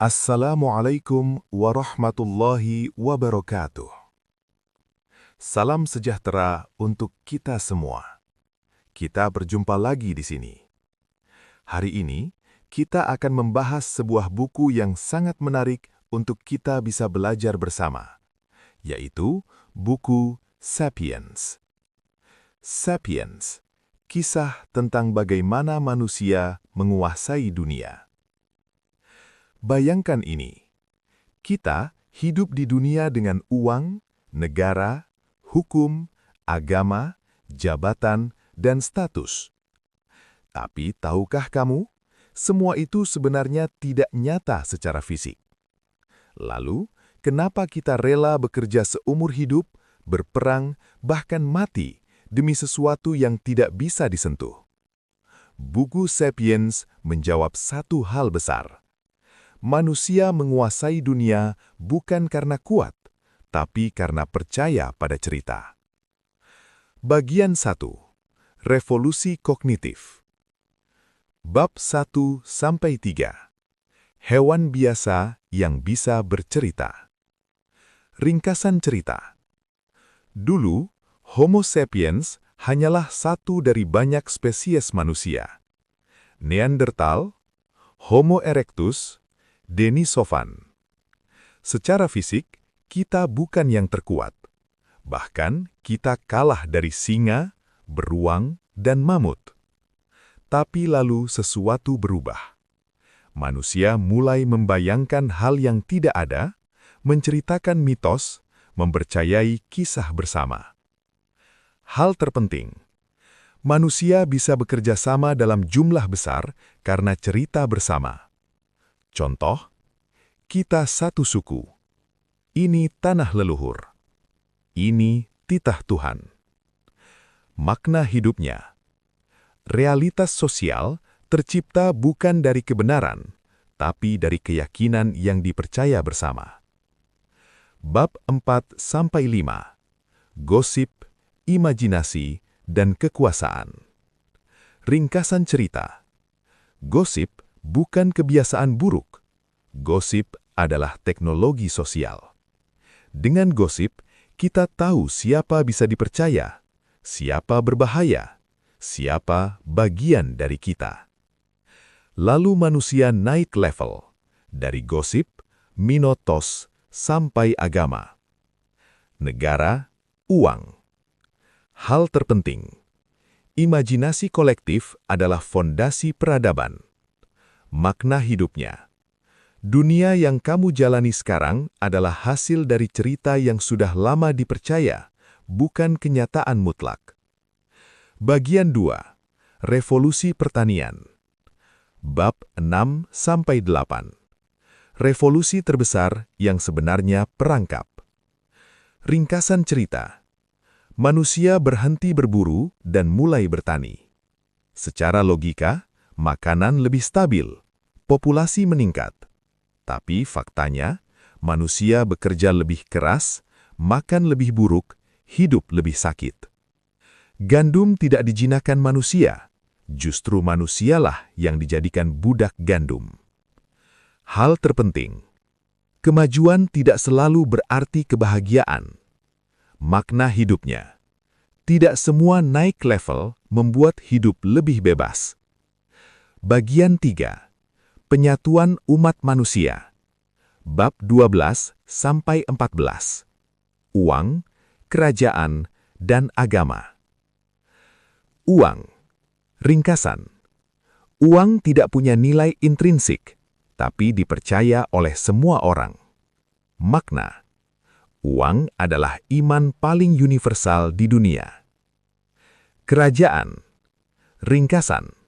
Assalamualaikum warahmatullahi wabarakatuh. Salam sejahtera untuk kita semua. Kita berjumpa lagi di sini. Hari ini, kita akan membahas sebuah buku yang sangat menarik untuk kita bisa belajar bersama, yaitu buku Sapiens. Sapiens, kisah tentang bagaimana manusia menguasai dunia. Bayangkan ini, kita hidup di dunia dengan uang, negara, hukum, agama, jabatan, dan status. Tapi tahukah kamu, semua itu sebenarnya tidak nyata secara fisik. Lalu, kenapa kita rela bekerja seumur hidup, berperang, bahkan mati demi sesuatu yang tidak bisa disentuh? Buku Sapiens menjawab satu hal besar. Manusia menguasai dunia bukan karena kuat, tapi karena percaya pada cerita. Bagian 1. Revolusi Kognitif. Bab 1-3. Hewan biasa yang bisa bercerita. Ringkasan cerita. Dulu, Homo sapiens hanyalah satu dari banyak spesies manusia. Neanderthal, Homo erectus, Denisovan. Secara fisik, kita bukan yang terkuat. Bahkan, kita kalah dari singa, beruang, dan mamut. Tapi lalu sesuatu berubah. Manusia mulai membayangkan hal yang tidak ada, menceritakan mitos, mempercayai kisah bersama. Hal terpenting, manusia bisa bekerja sama dalam jumlah besar karena cerita bersama. Contoh, kita satu suku. Ini tanah leluhur. Ini titah Tuhan. Makna hidupnya. Realitas sosial tercipta bukan dari kebenaran, tapi dari keyakinan yang dipercaya bersama. Bab 4-5. Gosip, imajinasi, dan kekuasaan. Ringkasan cerita. Gosip bukan kebiasaan buruk. Gosip adalah teknologi sosial. Dengan gosip, kita tahu siapa bisa dipercaya, siapa berbahaya, siapa bagian dari kita. Lalu manusia naik level, dari gosip, minotos, sampai agama. Negara, uang. Hal terpenting, imajinasi kolektif adalah fondasi peradaban. Makna hidupnya. Dunia yang kamu jalani sekarang adalah hasil dari cerita yang sudah lama dipercaya, bukan kenyataan mutlak. Bagian 2. Revolusi pertanian. Bab 6-8. Revolusi terbesar yang sebenarnya perangkap. Ringkasan cerita. Manusia berhenti berburu dan mulai bertani. Secara logika, makanan lebih stabil, populasi meningkat. Tapi faktanya, manusia bekerja lebih keras, makan lebih buruk, hidup lebih sakit. Gandum tidak dijinakan manusia, justru manusialah yang dijadikan budak gandum. Hal terpenting, kemajuan tidak selalu berarti kebahagiaan. Makna hidupnya, tidak semua naik level membuat hidup lebih bebas. Bagian 3. Penyatuan umat manusia. Bab 12-14. Uang, kerajaan, dan agama. Uang. Ringkasan. Uang tidak punya nilai intrinsik, tapi dipercaya oleh semua orang. Makna. Uang adalah iman paling universal di dunia. Kerajaan. Ringkasan.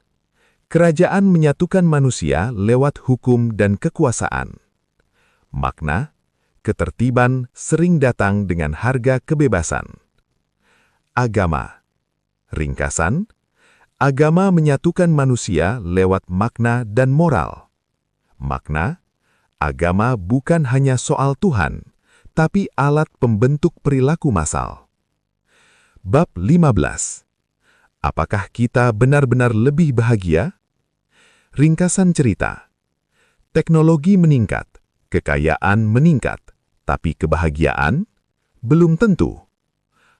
Kerajaan menyatukan manusia lewat hukum dan kekuasaan. Makna, ketertiban sering datang dengan harga kebebasan. Agama. Ringkasan, agama menyatukan manusia lewat makna dan moral. Makna, agama bukan hanya soal Tuhan, tapi alat pembentuk perilaku massal. Bab 15. Apakah kita benar-benar lebih bahagia? Ringkasan cerita. Teknologi meningkat, kekayaan meningkat, tapi kebahagiaan belum tentu.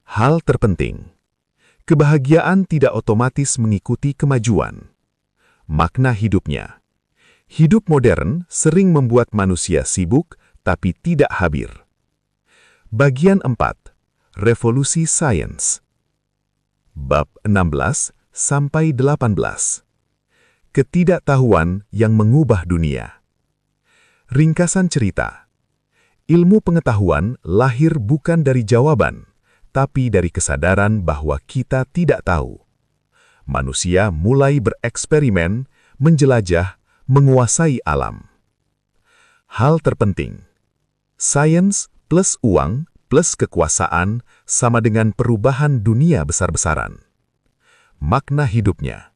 Hal terpenting, kebahagiaan tidak otomatis mengikuti kemajuan. Makna hidupnya. Hidup modern sering membuat manusia sibuk tapi tidak hadir. Bagian 4. Revolusi Sains. Bab 16 sampai 18. Ketidaktahuan yang mengubah dunia. Ringkasan cerita. Ilmu pengetahuan lahir bukan dari jawaban, tapi dari kesadaran bahwa kita tidak tahu. Manusia mulai bereksperimen, menjelajah, menguasai alam. Hal terpenting. Sains plus uang plus kekuasaan sama dengan perubahan dunia besar-besaran. Makna hidupnya.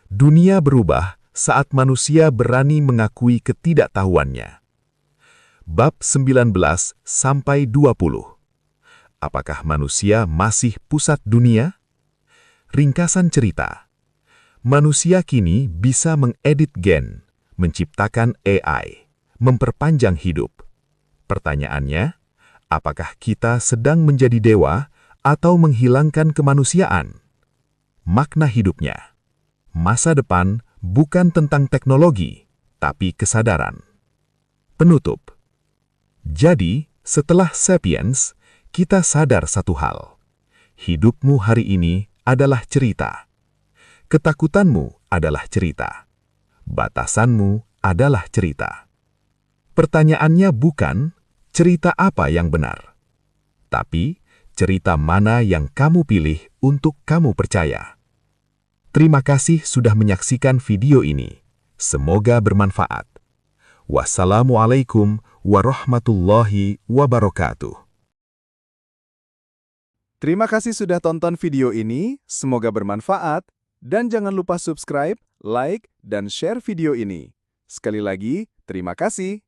Dunia berubah saat manusia berani mengakui ketidaktahuannya. Bab 19 sampai 20. Apakah manusia masih pusat dunia? Ringkasan cerita. Manusia kini bisa mengedit gen, menciptakan AI, memperpanjang hidup. Pertanyaannya, apakah kita sedang menjadi dewa atau menghilangkan kemanusiaan? Makna hidupnya. Masa depan bukan tentang teknologi, tapi kesadaran. Penutup. Jadi, setelah Sapiens, kita sadar satu hal. Hidupmu hari ini adalah cerita. Ketakutanmu adalah cerita. Batasanmu adalah cerita. Pertanyaannya bukan cerita apa yang benar, tapi cerita mana yang kamu pilih untuk kamu percaya. Terima kasih sudah menyaksikan video ini. Semoga bermanfaat. Wassalamualaikum warahmatullahi wabarakatuh. Terima kasih sudah tonton video ini, semoga bermanfaat, dan jangan lupa subscribe, like, dan share video ini. Sekali lagi, terima kasih.